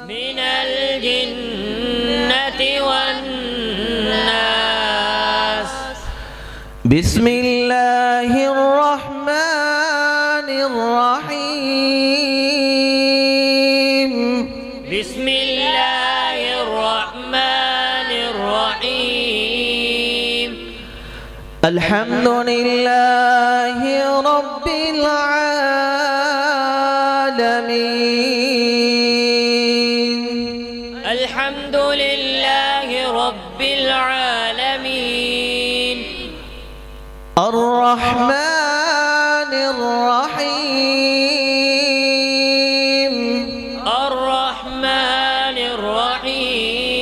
من الجنة والناس. بسم الله الرحمن الرحيم. بسم الله الرحمن الرحيم. الحمد لله رب العالمين. الحمد لله رب العالمين. الرحمن الرحيم. الرحمن الرحيم.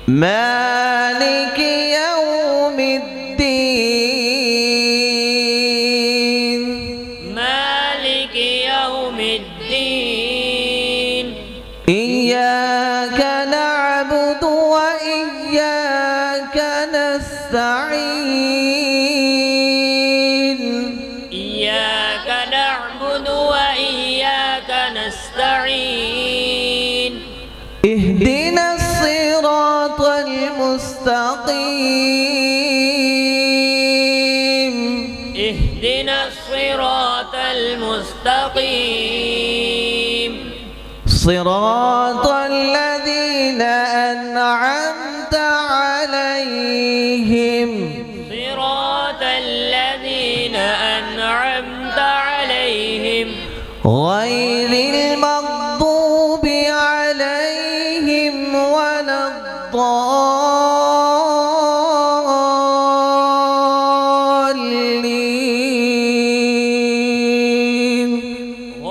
مالك يوم الدين. مالك يوم الدين. إياك نعبد وإياك نستعين. إياك نعبد وإياك نستعين. اهدنا الصراط المستقيم. اهدنا الصراط المستقيم. صراط الذين أنعمت عليهم صراط الذين أنعمت عليهم غير المغضوب عليهم ولا الضالين.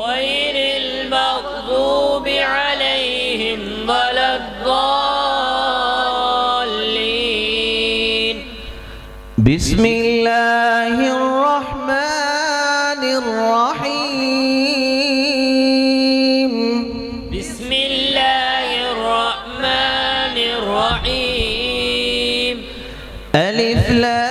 غير المغضوب عليهم ولا الضالين. بسم الله الرحمن الرحيم. بسم الله الرحمن الرحيم. ألف لام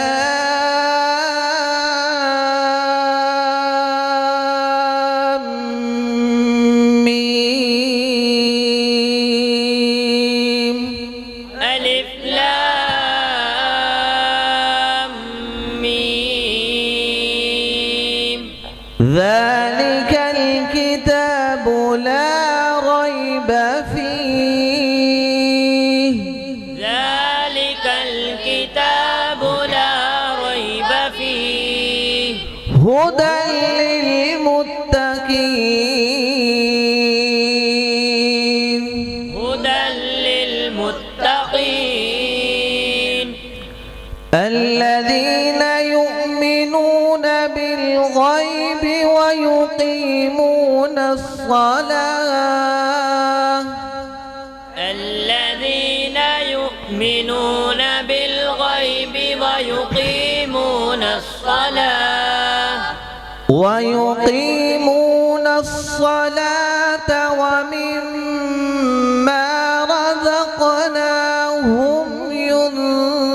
ميم. ألف لام ميم. ذلك الكتاب لا ريب فيه. ذلك الكتاب لا ريب فيه. هدى للمتقين. هدى للمتقين. الذين يؤمنون بالغيب ويقيمون الصلاة. الذين يؤمنون بالغيب ويقيمون الصلاة. ويقيمون الصلاة ومما رزقناهم ينفقون.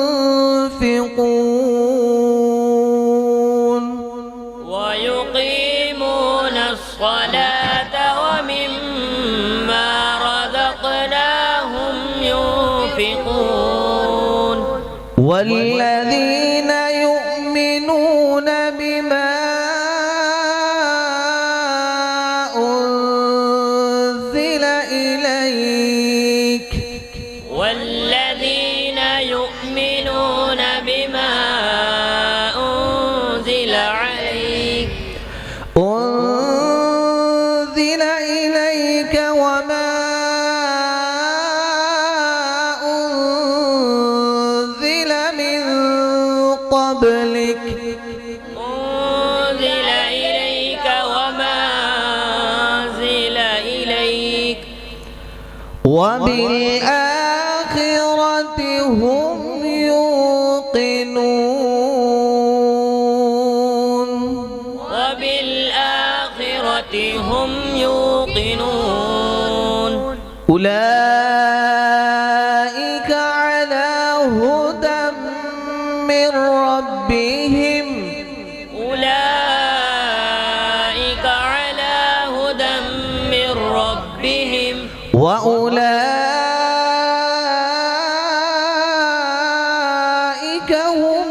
ويقيمون الصلاة ومما رزقناهم ينفقون. والذين يؤمنون بما أنزل إليك. والذين يؤمنون بما أنزل عليك. أنزل إليك وما أنزل من قبلك. أنزل إليك وما أنزل إليك. وبالآخرة هم يوقنون. وبالآخرة هم يوقنون. أولئك على هدى من ربهم. أولئك على وأولئك هم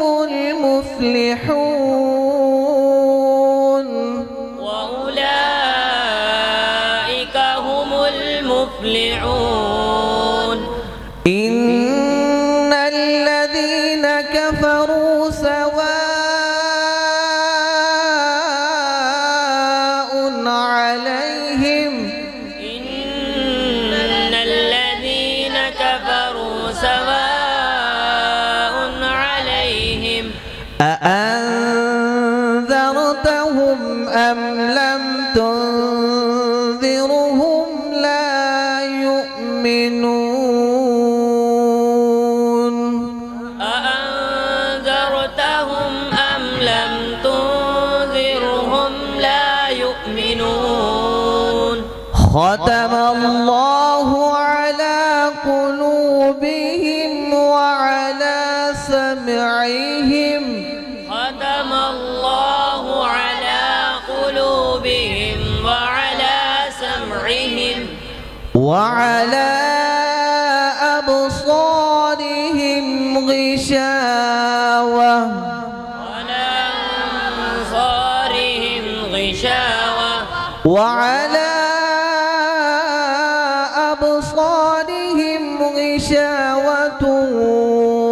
المفلحون وأولئك هم المفلحون إن الذين كفروا سواء عليهم إن الذين كفروا سواء عليهم أأنذرتهم أم لم تنذرهم لا يؤمنون أأنذرتهم أم لم تنذرهم لا يؤمنون ختم الله على قلوبهم وعلى سمعهم ختم الله على قلوبهم وعلى سمعهم وعلى أبصارهم غشاوة وعلى أنصارهم غشاوة وعلى أبصارهم غشاوة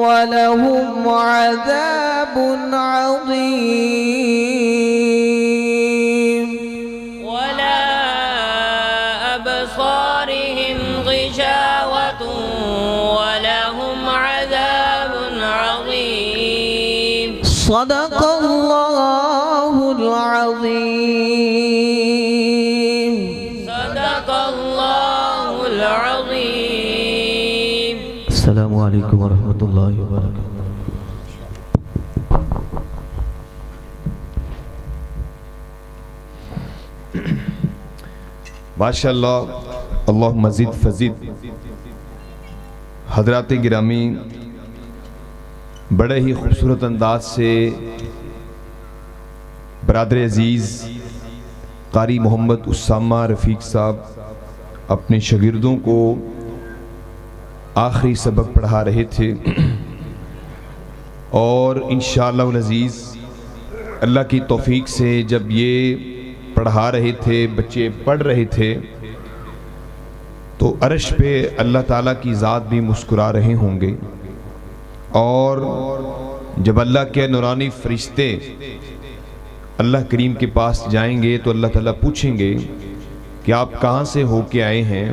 ولهم عذاب عظيم ولا أبصارهم غشاوة ولهم عذاب عظيم صدق الله العظيم صدق الله العظيم السلام عليكم ورحمة الله وبركاته ماشاءاللہ اللہم زد فزد. حضرات گرامی، بڑے ہی خوبصورت انداز سے برادر عزیز قاری محمد اسامہ رفیق صاحب اپنے شاگردوں کو آخری سبق پڑھا رہے تھے، اور انشاءاللہ العزیز اللہ کی توفیق سے جب یہ پڑھا رہے تھے، بچے پڑھ رہے تھے، تو عرش پہ اللہ تعالیٰ کی ذات بھی مسکرا رہے ہوں گے، اور جب اللہ کے نورانی فرشتے اللہ کریم کے پاس جائیں گے تو اللہ تعالیٰ پوچھیں گے کہ آپ کہاں سے ہو کے آئے ہیں،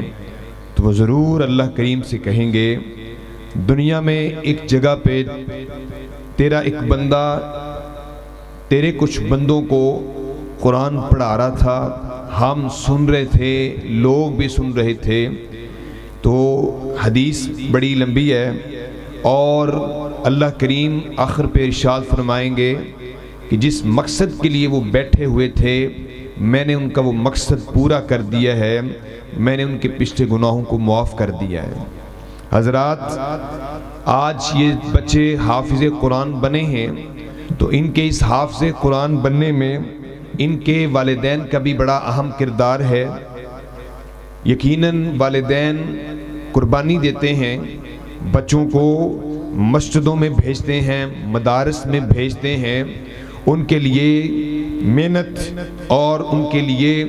تو وہ ضرور اللہ کریم سے کہیں گے دنیا میں ایک جگہ پہ تیرا ایک بندہ تیرے کچھ بندوں کو قرآن پڑھا رہا تھا، ہم سن رہے تھے، لوگ بھی سن رہے تھے. تو حدیث بڑی لمبی ہے، اور اللہ کریم آخر پہ ارشاد فرمائیں گے کہ جس مقصد کے لیے وہ بیٹھے ہوئے تھے میں نے ان کا وہ مقصد پورا کر دیا ہے، میں نے ان کے پچھلے گناہوں کو معاف کر دیا ہے. حضرات، آج یہ بچے حافظ قرآن بنے ہیں، تو ان کے اس حافظ قرآن بننے میں ان کے والدین کا بھی بڑا اہم کردار ہے. یقیناً والدین قربانی دیتے ہیں، بچوں کو مسجدوں میں بھیجتے ہیں، مدارس میں بھیجتے ہیں، ان کے لیے محنت اور ان کے لیے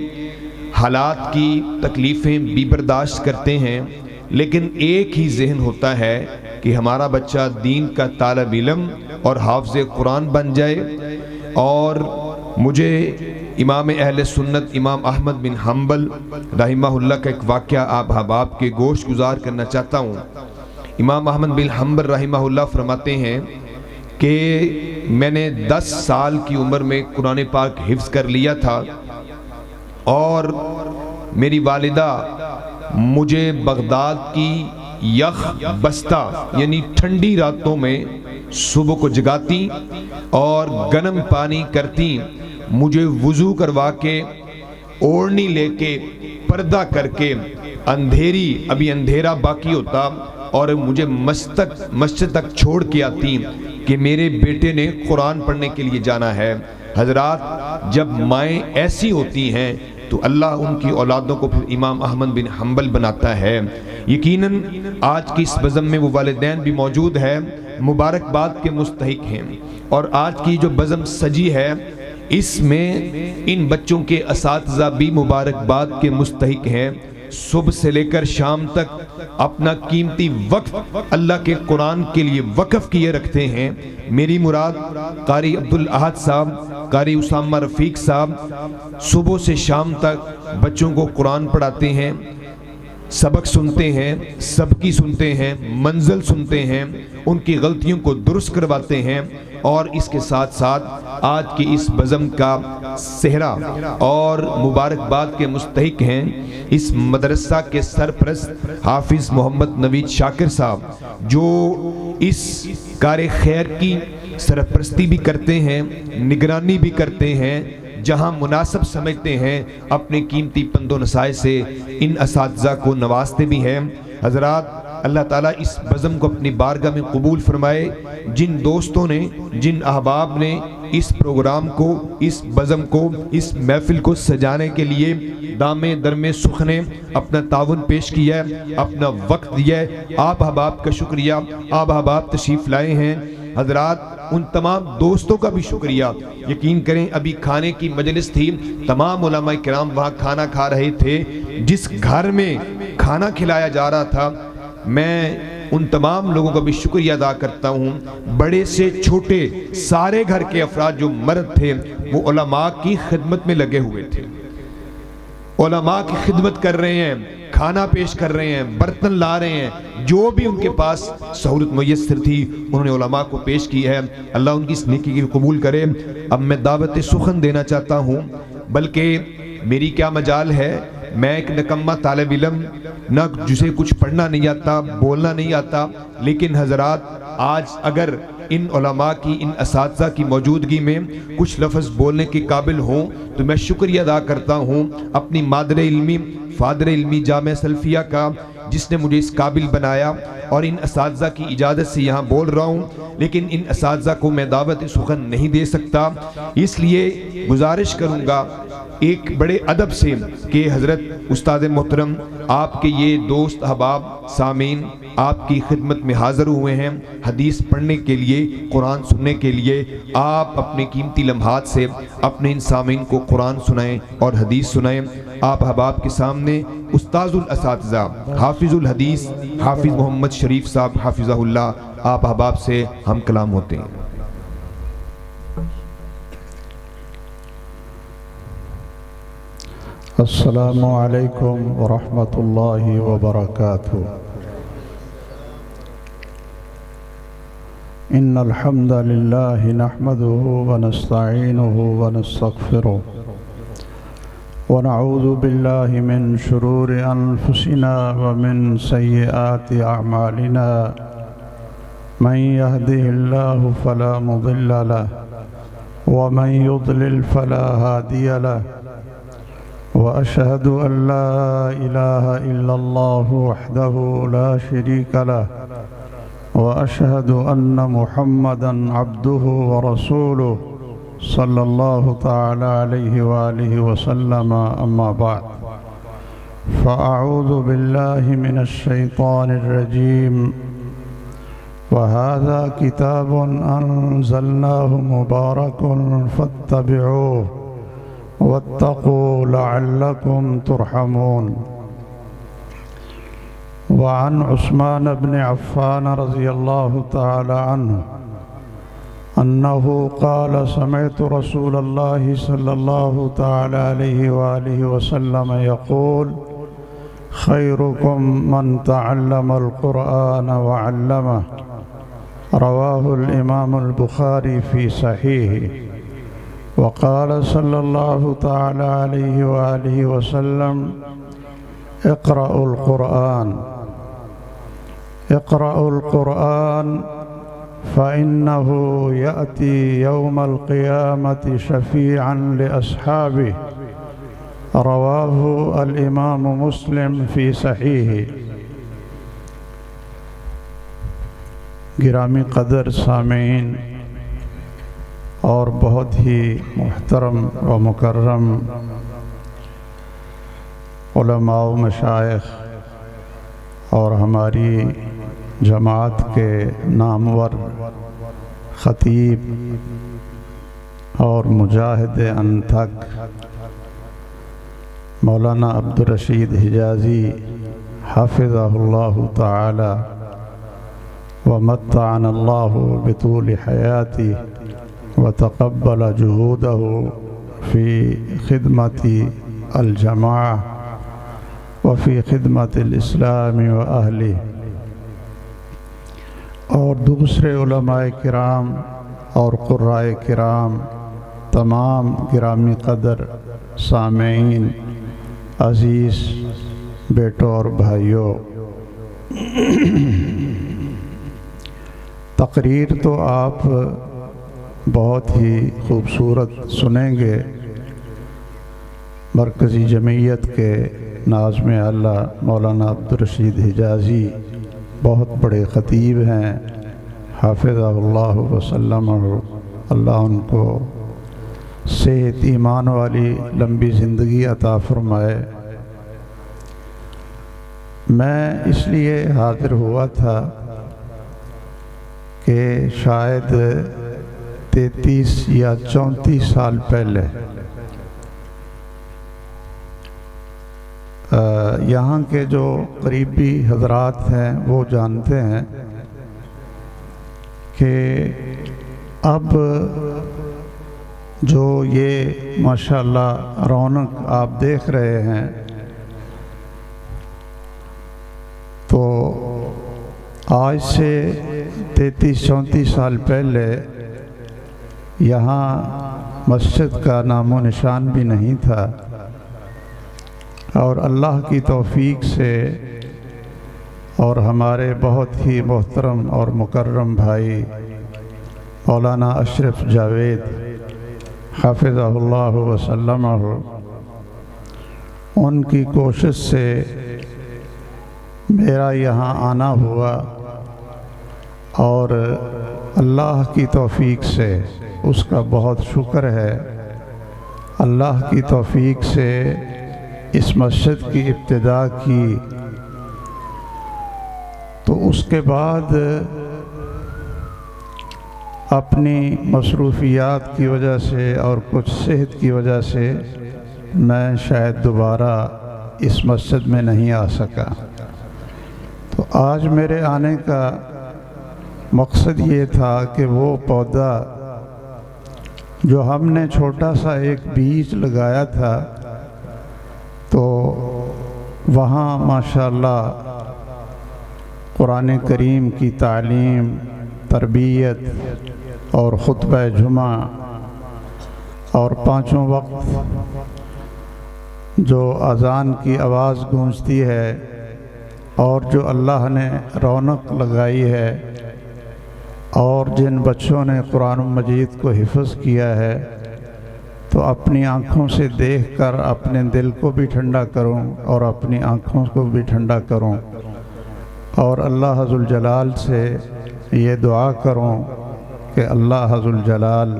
حالات کی تکلیفیں بھی برداشت کرتے ہیں، لیکن ایک ہی ذہن ہوتا ہے کہ ہمارا بچہ دین کا طالب علم اور حافظ قرآن بن جائے. اور مجھے امام اہل سنت امام احمد بن حنبل رحمہ اللہ کا ایک واقعہ آپ احباب کے گوش گزار کرنا چاہتا ہوں. امام احمد بن حنبل رحمہ اللہ فرماتے ہیں کہ میں نے 10 سال کی عمر میں قرآن پاک حفظ کر لیا تھا، اور میری والدہ مجھے بغداد کی یخ بستہ یعنی ٹھنڈی راتوں میں صبح کو جگاتی اور گرم پانی کرتی، مجھے وضو کروا کے اوڑھنی لے کے پردہ کر کے اندھیری ابھی اندھیرا باقی ہوتا اور مجھے مسجد تک چھوڑ کے آتی کہ میرے بیٹے نے قرآن پڑھنے کے لیے جانا ہے. حضرات، جب مائیں ایسی ہوتی ہیں تو اللہ ان کی اولادوں کو پھر امام احمد بن حنبل بناتا ہے۔ یقیناً آج کی اس بزم میں وہ والدین بھی موجود ہے، مبارکباد کے مستحق ہیں، اور آج کی جو بزم سجی ہے اس میں ان بچوں کے اساتذہ بھی مبارکباد کے مستحق ہیں۔ صبح سے لے کر شام تک اپنا قیمتی وقت اللہ کے قرآن کے لیے وقف کیے رکھتے ہیں۔ میری مراد قاری عبدالاحد صاحب، قاری اسامہ رفیق صاحب صبح سے شام تک بچوں کو قرآن پڑھاتے ہیں، سبق سنتے ہیں، سبکی سنتے ہیں، منزل سنتے ہیں، ان کی غلطیوں کو درست کرواتے ہیں، اور اس کے ساتھ ساتھ آج کی اس بزم کا صحرا اور مبارکباد کے مستحق ہیں اس مدرسہ کے سرپرست حافظ محمد نوید شاکر صاحب، جو اس کار خیر کی سرپرستی بھی کرتے ہیں، نگرانی بھی کرتے ہیں، جہاں مناسب سمجھتے ہیں اپنے قیمتی پند و نصائح سے ان اساتذہ کو نوازتے بھی ہیں۔ حضرات، اللہ تعالیٰ اس بزم کو اپنی بارگاہ میں قبول فرمائے۔ جن دوستوں نے، جن احباب نے اس پروگرام کو، اس بزم کو، اس محفل کو سجانے کے لیے دامے درمے سخنے اپنا تعاون پیش کیا ہے، اپنا وقت دیا ہے، آپ احباب کا شکریہ۔ آپ احباب تشریف لائے ہیں۔ حضرات، ان تمام دوستوں کا بھی شکریہ۔ یقین کریں ابھی کھانے کی مجلس تھی، تمام علماء کرام وہاں کھانا کھا رہے تھے۔ جس گھر میں کھانا کھلایا جا رہا تھا، میں ان تمام لوگوں کا بھی شکریہ ادا کرتا ہوں۔ بڑے سے چھوٹے سارے گھر کے افراد جو مرد تھے وہ علماء کی خدمت میں لگے ہوئے تھے، علماء کی خدمت کر رہے ہیں، کھانا پیش کر رہے ہیں، برتن لا رہے ہیں، جو بھی ان کے پاس سہولت میسر تھی انہوں نے علماء کو پیش کی ہے۔ اللہ ان کی اس نیکی کی قبول کرے۔ اب میں دعوت سخن دینا چاہتا ہوں، بلکہ میری کیا مجال ہے، میں ایک نکمہ طالب علم، نہ جسے کچھ پڑھنا نہیں آتا، بولنا نہیں آتا، لیکن حضرات آج اگر ان علماء کی، ان اساتذہ کی موجودگی میں کچھ لفظ بولنے کے قابل ہوں تو میں شکریہ ادا کرتا ہوں اپنی مادر علمی، فادر علمی جامعہ سلفیہ کا، جس نے مجھے اس قابل بنایا، اور ان اساتذہ کی اجازت سے یہاں بول رہا ہوں، لیکن ان اساتذہ کو میں دعوت سخن نہیں دے سکتا، اس لیے گزارش کروں گا ایک بڑے ادب سے کہ حضرت استاد محترم آپ کے یہ دوست احباب سامعین آپ کی خدمت میں حاضر ہوئے ہیں حدیث پڑھنے کے لیے، قرآن سننے کے لیے۔ آپ اپنے قیمتی لمحات سے اپنے ان سامعین کو قرآن سنائیں اور حدیث سنائیں۔ آپ احباب کے سامنے استاذ الاساتذہ حافظ الحدیث حافظ محمد شریف صاحب حافظہ اللہ، آپ احباب سے ہم کلام ہوتے ہیں۔ السلام علیکم ورحمۃ اللہ وبرکاتہ۔ ان الحمد للہ نحمده ونستعینه ونستغفره ونعوذ باللہ من شرور انفسنا ومن سیئات اعمالنا، من يهده الله فلا مضل له ومن يضلل فلا هادي له، وأشهد أن لا إله إلا الله وحده لا شريك له، وأشهد أن محمدًا عبده ورسوله صلى الله تعالى عليه وآله وسلم، أما بعد، فأعوذ بالله من الشيطان الرجيم، وهذا كتاب أنزلناه مبارك فاتبعوه واتقوا لعلكم ترحمون۔ وعن عثمان بن عفان رضی اللہ تعالی عنہ انه قال سمعت رسول الله صلی اللہ تعالی علیہ وآلہ وسلم يقول خيركم من تعلم القرآن وعلمه، رواه الإمام البخاری في صحیحہ۔ وقال صلی اللہ تعالی علیہ وآلہ وسلم اقرأوا القرآن، اقرأوا القرآن فإنه يأتي يوم القيامة شفيعا لأصحابه، رواه الإمام مسلم في صحیحہ۔ گرامی قدر سامعین اور بہت ہی محترم و مکرم علماء و مشائخ اور ہماری جماعت کے نامور خطیب اور مجاہد انتھک مولانا عبدالرشید حجازی حافظہ اللہ تعالی ومتعنا اللہ بطول حیاتی وتقبل جہودہ فی خدمت الجماعہ وفی خدمت الاسلام و اہلہ، اور دوسرے علماء کرام اور قرائے کرام، تمام گرامی قدر سامعین، عزیز بیٹوں اور بھائیوں، تقریر تو آپ بہت ہی خوبصورت سنیں گے۔ مرکزی جمعیت کے ناظم اعلیٰ مولانا عبدالرشید حجازی بہت بڑے خطیب ہیں، حافظہ اللہ وسلمہ، اللہ ان کو صحت ایمان والی لمبی زندگی عطا فرمائے۔ میں اس لیے حاضر ہوا تھا کہ شاید 33 یا 34 سال پہلے یہاں کے جو قریبی حضرات ہیں وہ جانتے ہیں کہ اب جو یہ ماشاءاللہ رونق آپ دیکھ رہے ہیں، تو آج سے 33-34 سال پہلے یہاں مسجد کا نام و نشان بھی نہیں تھا، اور اللہ کی توفیق سے اور ہمارے بہت ہی محترم اور مکرم بھائی مولانا اشرف جاوید حافظہ اللہ وسلمہ، ان کی کوشش سے میرا یہاں آنا ہوا، اور اللہ کی توفیق سے اس کا بہت شکر ہے۔ اللہ کی توفیق سے اس مسجد کی ابتدا کی، تو اس کے بعد اپنی مصروفیات کی وجہ سے اور کچھ صحت کی وجہ سے میں شاید دوبارہ اس مسجد میں نہیں آ سکا۔ تو آج میرے آنے کا مقصد یہ تھا کہ وہ پودا جو ہم نے چھوٹا سا ایک بیج لگایا تھا، تو وہاں ماشاءاللہ قرآن کریم کی تعلیم، تربیت اور خطبہ جمعہ اور 5 وقت جو اذان کی آواز گونجتی ہے، اور جو اللہ نے رونق لگائی ہے، اور جن بچوں نے قرآن مجید کو حفظ کیا ہے، تو اپنی آنکھوں سے دیکھ کر اپنے دل کو بھی ٹھنڈا کروں اور اپنی آنکھوں کو بھی ٹھنڈا کروں، اور اللہ عز الجلال سے یہ دعا کروں کہ اللہ عز الجلال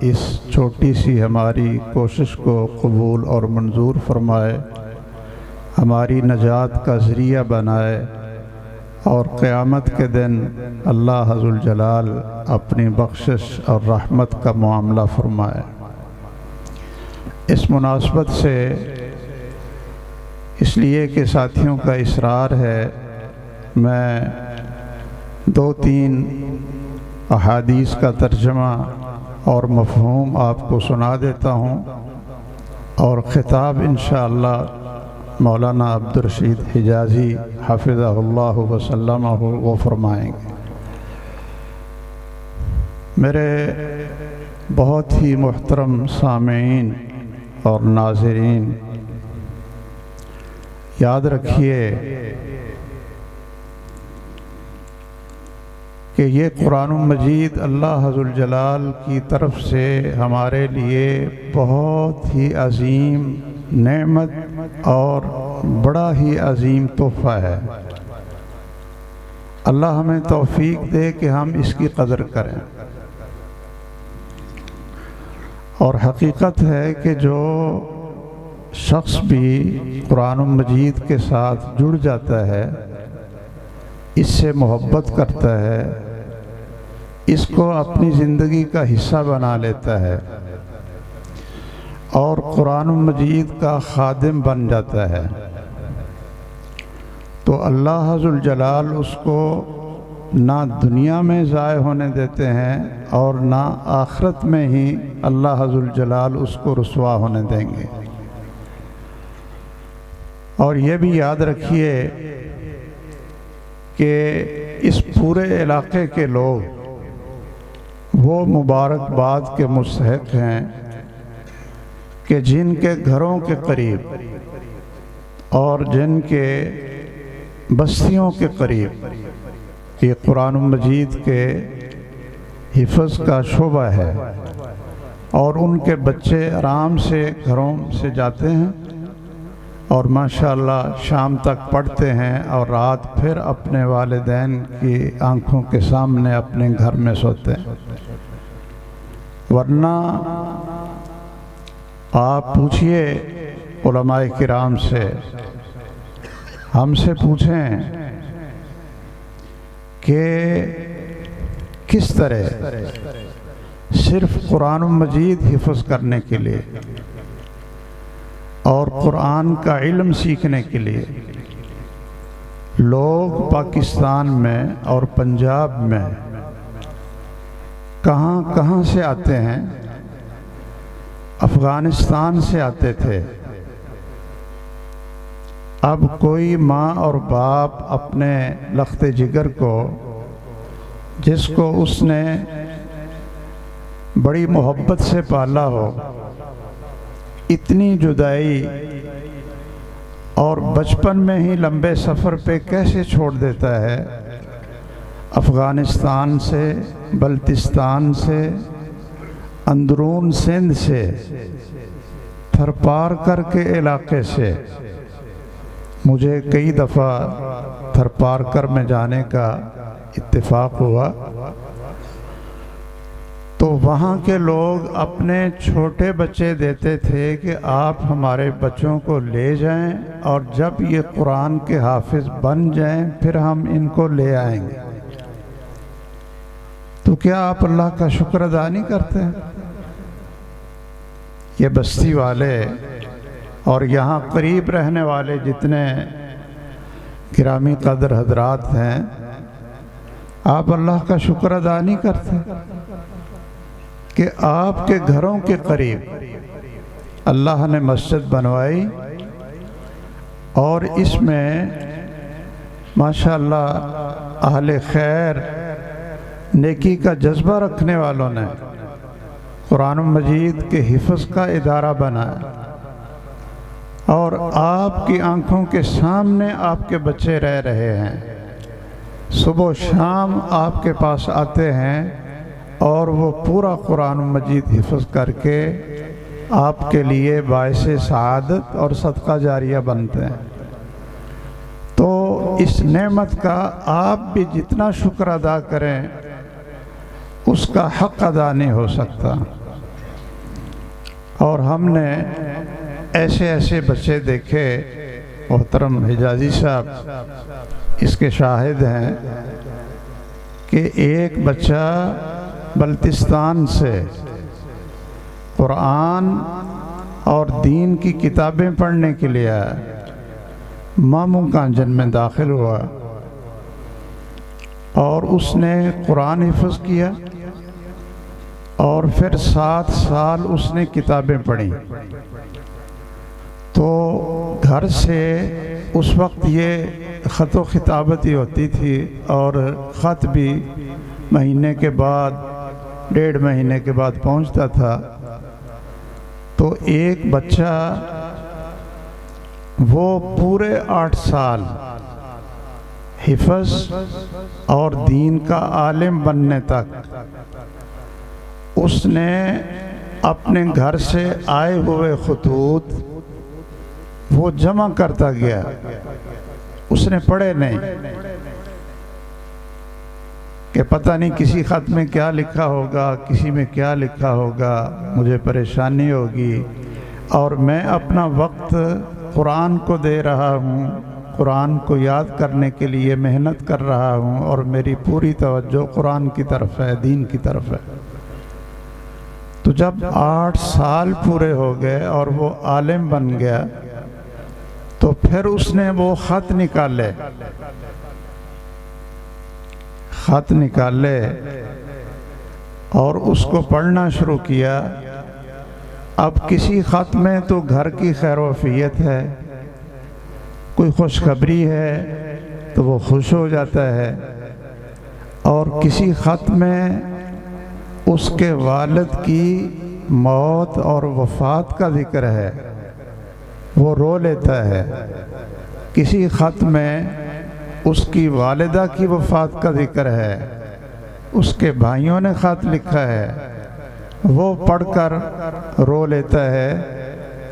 اس چھوٹی سی ہماری کوشش کو قبول اور منظور فرمائے، ہماری نجات کا ذریعہ بنائے، اور قیامت کے دن اللہ عز الجلال اپنی بخشش اور رحمت کا معاملہ فرمائے۔ اس مناسبت سے اس لیے کہ ساتھیوں کا اصرار ہے، میں 2-3 احادیث کا ترجمہ اور مفہوم آپ کو سنا دیتا ہوں، اور خطاب انشاءاللہ مولانا عبدالرشید حجازی حافظہ اللہ وسلمہ وہ فرمائیں گے۔ میرے بہت ہی محترم سامعین اور ناظرین، یاد رکھیے کہ یہ قرآن مجید اللہ عز الجلال کی طرف سے ہمارے لیے بہت ہی عظیم نعمت اور بڑا ہی عظیم تحفہ ہے۔ اللہ ہمیں توفیق دے کہ ہم اس کی قدر کریں، اور حقیقت ہے کہ جو شخص بھی قرآن مجید کے ساتھ جڑ جاتا ہے، اس سے محبت کرتا ہے، اس کو اپنی زندگی کا حصہ بنا لیتا ہے اور قرآن مجید کا خادم بن جاتا ہے، تو اللہ ذوالجلال اس کو نہ دنیا میں ضائع ہونے دیتے ہیں اور نہ آخرت میں ہی اللہ ذوالجلال اس کو رسوا ہونے دیں گے۔ اور یہ بھی یاد رکھیے کہ اس پورے علاقے کے لوگ وہ مبارکباد کے مستحق ہیں کہ جن کے گھروں کے قریب اور جن کے بستیوں کے قریب یہ قرآن مجید کے حفظ کا شعبہ ہے، اور ان کے بچے آرام سے گھروں سے جاتے ہیں اور ماشاءاللہ شام تک پڑھتے ہیں اور رات پھر اپنے والدین کی آنکھوں کے سامنے اپنے گھر میں سوتے ہیں۔ ورنہ آپ پوچھئے علماء کرام سے، ہم سے پوچھیں کہ کس طرح صرف قرآن مجید حفظ کرنے کے لیے اور قرآن کا علم سیکھنے کے لیے لوگ پاکستان میں اور پنجاب میں کہاں کہاں سے آتے ہیں۔ افغانستان سے آتے تھے، اب کوئی ماں اور باپ اپنے لخت جگر کو، جس کو اس نے بڑی محبت سے پالا ہو، اتنی جدائی اور بچپن میں ہی لمبے سفر پہ کیسے چھوڑ دیتا ہے۔ افغانستان سے، بلتستان سے، اندرون سندھ سے، تھرپار کر کے علاقے سے مجھے کئی دفعہ تھرپارکر میں جانے کا اتفاق ہوا، تو وہاں کے لوگ اپنے چھوٹے بچے دیتے تھے کہ آپ ہمارے بچوں کو لے جائیں اور جب یہ قرآن کے حافظ بن جائیں پھر ہم ان کو لے آئیں گے۔ تو کیا آپ اللہ کا شکر ادا نہیں کرتے ہیں؟ یہ بستی والے اور یہاں قریب رہنے والے جتنے گرامی قدر حضرات ہیں، آپ اللہ کا شکر ادا نہیں کرتے کہ آپ کے گھروں کے قریب اللہ نے مسجد بنوائی اور اس میں ماشاءاللہ اہل خیر نیکی کا جذبہ رکھنے والوں نے قرآن مجید کے حفظ کا ادارہ بنایا، اور آپ کی آنکھوں کے سامنے آپ کے بچے رہ رہے ہیں، صبح و شام آپ کے پاس آتے ہیں اور وہ پورا قرآن مجید حفظ کر کے آپ کے لیے باعث سعادت اور صدقہ جاریہ بنتے ہیں۔ تو اس نعمت کا آپ بھی جتنا شکر ادا کریں اس کا حق ادا نہیں ہو سکتا۔ اور ہم نے ایسے ایسے بچے دیکھے، محترم حجازی صاحب اس کے شاہد ہیں، کہ ایک بچہ بلتستان سے قرآن اور دین کی کتابیں پڑھنے کے لیے آیا، ماموں کانجن میں داخل ہوا اور اس نے قرآن حفظ کیا اور پھر 7 سال اس نے کتابیں پڑھی۔ تو گھر سے اس وقت یہ خط و خطابت ہی ہوتی تھی اور خط بھی مہینے کے بعد 1.5 مہینے کے بعد پہنچتا تھا۔ تو ایک بچہ وہ پورے 8 سال حفظ اور دین کا عالم بننے تک اس نے اپنے گھر سے آئے ہوئے خطوط وہ جمع کرتا گیا، اس نے پڑھے نہیں کہ پتہ نہیں کسی خط میں کیا لکھا ہوگا، کسی میں کیا لکھا ہوگا، مجھے پریشانی ہوگی، اور میں اپنا وقت قرآن کو دے رہا ہوں، قرآن کو یاد کرنے کے لیے محنت کر رہا ہوں، اور میری پوری توجہ قرآن کی طرف ہے، دین کی طرف ہے۔ تو جب 8 سال پورے ہو گئے اور وہ عالم بن گیا، تو پھر اس نے وہ خط نکالے اور اس کو پڑھنا شروع کیا۔ اب کسی خط میں تو گھر کی خیر وفیت ہے، کوئی خوشخبری ہے تو وہ خوش ہو جاتا ہے، اور کسی خط میں اس کے والد کی موت اور وفات کا ذکر ہے، وہ رو لیتا ہے۔ کسی خط میں اس کی والدہ کی وفات کا ذکر ہے، اس کے بھائیوں نے خط لکھا ہے، وہ پڑھ کر رو لیتا ہے،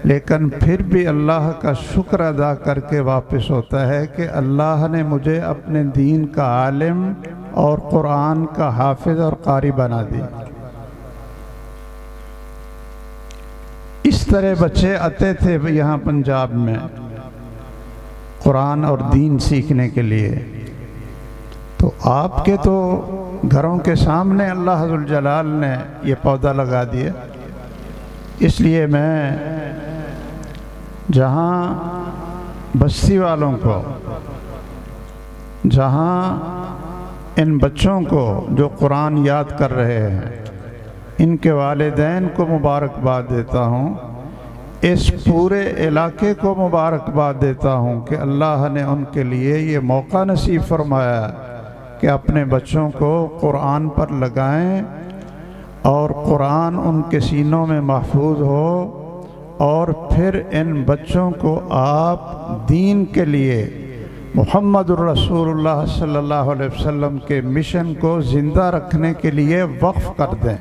لیکن پھر بھی اللہ کا شکر ادا کر کے واپس ہوتا ہے کہ اللہ نے مجھے اپنے دین کا عالم اور قرآن کا حافظ اور قاری بنا دی۔ اس طرح بچے آتے تھے یہاں پنجاب میں قرآن اور دین سیکھنے کے لیے۔ تو آپ کے تو گھروں کے سامنے اللہ ذوالجلال نے یہ پودا لگا دیا، اس لیے میں جہاں بستی والوں کو، جہاں ان بچوں کو جو قرآن یاد کر رہے ہیں، ان کے والدین کو مبارکباد دیتا ہوں، اس پورے علاقے کو مبارکباد دیتا ہوں کہ اللہ نے ان کے لیے یہ موقع نصیب فرمایا کہ اپنے بچوں کو قرآن پر لگائیں اور قرآن ان کے سینوں میں محفوظ ہو، اور پھر ان بچوں کو آپ دین کے لیے محمد الرسول اللہ صلی اللہ علیہ وسلم کے مشن کو زندہ رکھنے کے لیے وقف کر دیں۔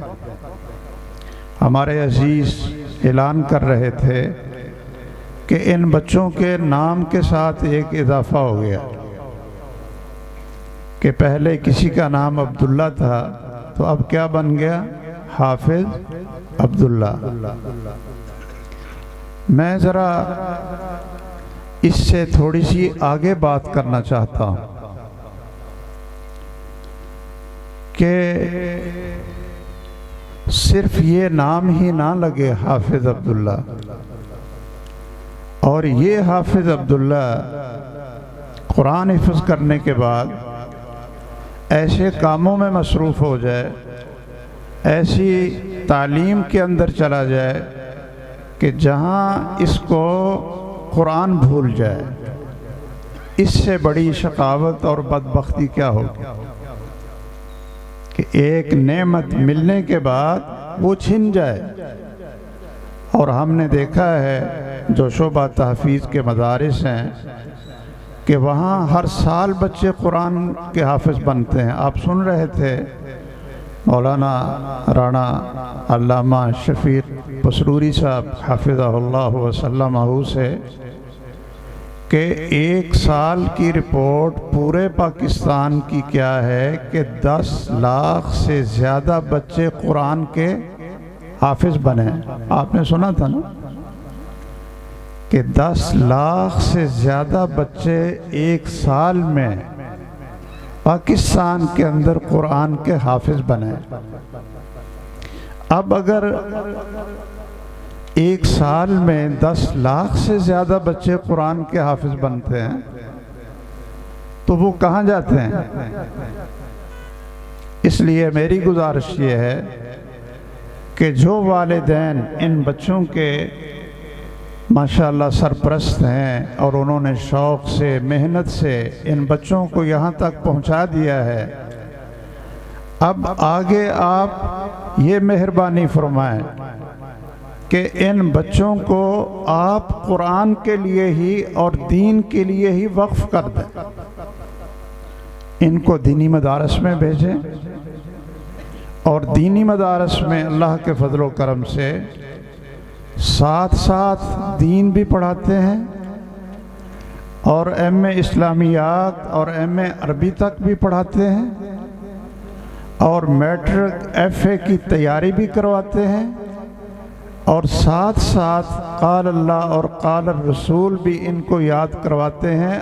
ہمارے عزیز اعلان کر رہے تھے کہ ان بچوں کے نام کے ساتھ ایک اضافہ ہو گیا کہ پہلے کسی کا نام عبداللہ تھا، تو اب کیا بن گیا؟ حافظ عبداللہ۔ میں ذرا اس سے تھوڑی سی آگے بات کرنا چاہتا ہوں کہ صرف یہ نام ہی نہ لگے حافظ عبداللہ، اور یہ حافظ عبداللہ قرآن حفظ کرنے کے بعد ایسے کاموں میں مصروف ہو جائے، ایسی تعلیم کے اندر چلا جائے کہ جہاں اس کو قرآن بھول جائے۔ اس سے بڑی شقاوت اور بدبختی کیا ہوگی کہ ایک نعمت ملنے کے بعد وہ چھن جائے۔ اور ہم نے دیکھا ہے جو شعبہ تحفیظ کے مدارس ہیں کہ وہاں ہر سال بچے قرآن کے حافظ بنتے ہیں۔ آپ سن رہے تھے مولانا رانا علامہ شفیق پسروری صاحب حفظہ اللہ وسلمہ سے کہ 1 سال کی رپورٹ پورے پاکستان کی کیا ہے کہ 10 لاکھ سے زیادہ بچے قرآن کے حافظ بنے۔ آپ نے سنا تھا نا کہ 10 لاکھ سے زیادہ بچے 1 سال میں پاکستان کے اندر قرآن کے حافظ بنے۔ اب اگر 1 سال میں 10 لاکھ سے زیادہ بچے قرآن کے حافظ بنتے ہیں تو وہ کہاں جاتے ہیں؟ اس لیے میری گزارش یہ ہے کہ جو والدین ان بچوں کے ماشاءاللہ سرپرست ہیں اور انہوں نے شوق سے محنت سے ان بچوں کو یہاں تک پہنچا دیا ہے، اب آگے آپ یہ مہربانی فرمائیں کہ ان بچوں کو آپ قرآن کے لیے ہی اور دین کے لیے ہی وقف کر دیں، ان کو دینی مدارس میں بھیجیں، اور دینی مدارس میں اللہ کے فضل و کرم سے ساتھ ساتھ دین بھی پڑھاتے ہیں، اور ایم اے اسلامیات اور ایم اے عربی تک بھی پڑھاتے ہیں، اور میٹرک ایف اے کی تیاری بھی کرواتے ہیں، اور ساتھ ساتھ قال اللہ اور قال الرسول بھی ان کو یاد کرواتے ہیں